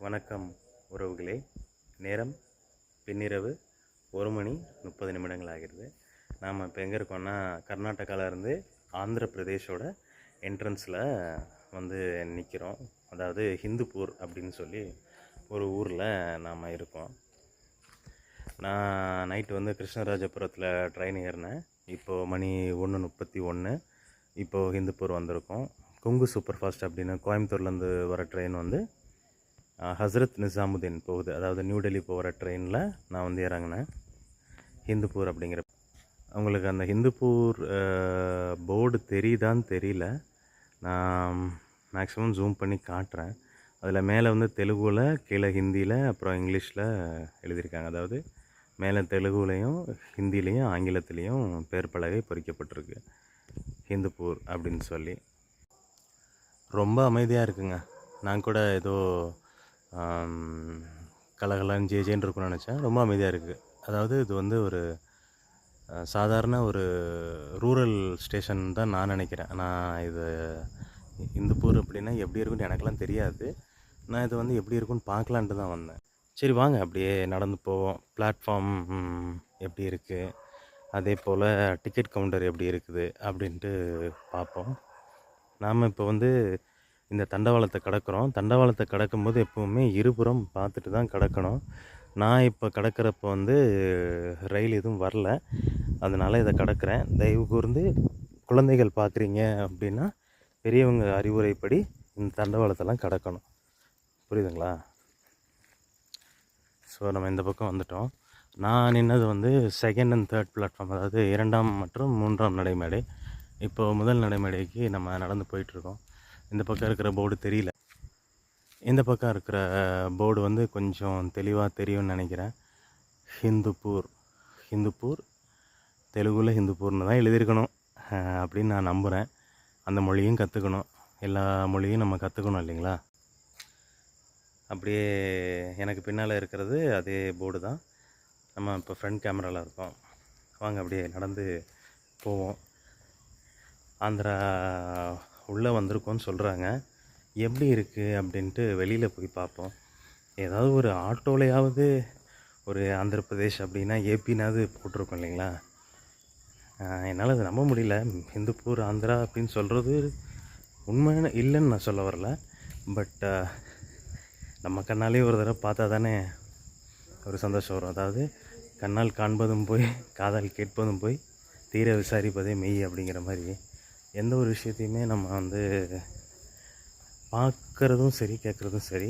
வணக்கம் உறவுகளே. நேரம் பின்னிரவு 1:30 ஆகிறது. நாம் இப்போ எங்கே இருக்கோம்னா கர்நாடகாவிலேருந்து ஆந்திர பிரதேஷோட என்ட்ரன்ஸில் வந்து நிற்கிறோம். அதாவது ஹிந்துப்பூர் அப்படின்னு சொல்லி ஒரு ஊரில் நாம் இருக்கோம். நான் நைட்டு வந்து கிருஷ்ணராஜபுரத்தில் ட்ரெயின் ஏறினேன். இப்போது மணி 1:31. இப்போது ஹிந்துப்பூர் வந்திருக்கோம். கொங்கு சூப்பர் ஃபாஸ்ட் அப்படின்னு கோயம்புத்தூர்லேருந்து வர ட்ரெயின் வந்து ஹஸ்ரத் நிசாமுதீன் போகுது. அதாவது நியூ டெல்லி போகிற ட்ரெயினில் நான் வந்து இறங்கினேன் ஹிந்துப்பூர் அப்படிங்கிற. அவங்களுக்கு அந்த ஹிந்துப்பூர் போர்டு தெரியுதான்னு தெரியல. நான் மேக்ஸிமம் ஜூம் பண்ணி காட்டுறேன். அதில் மேலே வந்து தெலுங்குல, கீழே ஹிந்தியில், அப்புறம் இங்கிலீஷில் எழுதியிருக்காங்க. அதாவது மேலே தெலுங்குலையும் ஹிந்திலையும் ஆங்கிலத்துலேயும் பேர் பலகை பொறிக்கப்பட்டிருக்கு ஹிந்துப்பூர் அப்படின்னு சொல்லி. ரொம்ப அமைதியாக இருக்குங்க. நான் கூட ஏதோ கலகலான்னு ஜேஜேன்னு இருக்குன்னு நினச்சேன். ரொம்ப அமைதியாக இருக்குது. அதாவது இது வந்து ஒரு சாதாரண ஒரு ரூரல் ஸ்டேஷன் தான் நான் நினைக்கிறேன். நான் இது ஹிந்துப்பூர் அப்படின்னா எப்படி இருக்குன்னு எனக்கெல்லாம் தெரியாது. நான் இது வந்து எப்படி இருக்குன்னு பார்க்கலான்ட்டு தான் வந்தேன். சரி வாங்க அப்படியே நடந்து போவோம். பிளாட்ஃபார்ம் எப்படி இருக்குது, அதே போல் டிக்கெட் கவுண்டர் எப்படி இருக்குது அப்படின்ட்டு பார்ப்போம். நாம் இப்போ வந்து இந்த தண்டவாளத்தை கடக்கிறோம். தண்டவாளத்தை கடக்கும்போது எப்போவுமே இருபுறம் பார்த்துட்டு தான் கடக்கணும். நான் இப்போ கடக்கிறப்போ வந்து ரயில் எதுவும் வரல, அதனால் இதை கடக்கிறேன். தயவு கூர்ந்து குழந்தைகள் பார்க்குறீங்க அப்படின்னா பெரியவங்க அறிவுரைப்படி இந்த தண்டவாளத்தெல்லாம் கடக்கணும். புரியுதுங்களா? ஸோ நம்ம இந்த பக்கம் வந்துட்டோம். நான் நின்னது வந்து செகண்ட் அண்ட் தேர்ட் பிளாட்ஃபார்ம், அதாவது 2ஆம் மற்றும் 3ஆம் நடைமேடை. இப்போது முதல் நடைமேடைக்கு நம்ம நடந்து போயிட்டுருக்கோம். இந்த பக்கம் இருக்கிற போர்டு தெரியல. இந்த பக்கம் இருக்கிற போர்டு வந்து கொஞ்சம் தெளிவாக தெரியும்னு நினைக்கிறேன். ஹிந்துப்பூர் தெலுங்குல ஹிந்துப்பூர்னு தான் எழுதியிருக்கணும் அப்படின்னு நான் நம்புகிறேன். அந்த மொழியும் கற்றுக்கணும். எல்லா மொழியும் நம்ம கற்றுக்கணும் இல்லைங்களா? அப்படியே எனக்கு பின்னால் இருக்கிறது அதே போர்டு தான். நம்ம இப்போ ஃப்ரண்ட் கேமராவில் இருக்கோம். வாங்க அப்படியே நடந்து போவோம். ஆந்திரா உள்ளே வந்திருக்கோன்னு சொல்கிறாங்க. எப்படி இருக்குது அப்படின்ட்டு வெளியில் போய் பார்ப்போம். ஏதாவது ஒரு ஆட்டோலையாவது ஒரு ஆந்திர பிரதேஷ் அப்படின்னா ஏபினாவது போட்டிருக்கோம் இல்லைங்களா? என்னால் அதை நம்ப முடியல. ஹிந்துப்பூர் ஆந்திரா அப்படின்னு சொல்கிறது உண்மையான இல்லைன்னு நான் சொல்ல வரல. பட் நம்ம கண்ணாலே ஒரு தடவை பார்த்தா தானே ஒரு சந்தோஷம் வரும். அதாவது கண்ணால் காண்பதும் போய் காதால் கேட்பதும் போய் தீர விசாரிப்பதே மெய் அப்படிங்கிற மாதிரி எந்த ஒரு விஷயத்தையுமே நம்ம வந்து பார்க்குறதும் சரி, கேட்குறதும் சரி,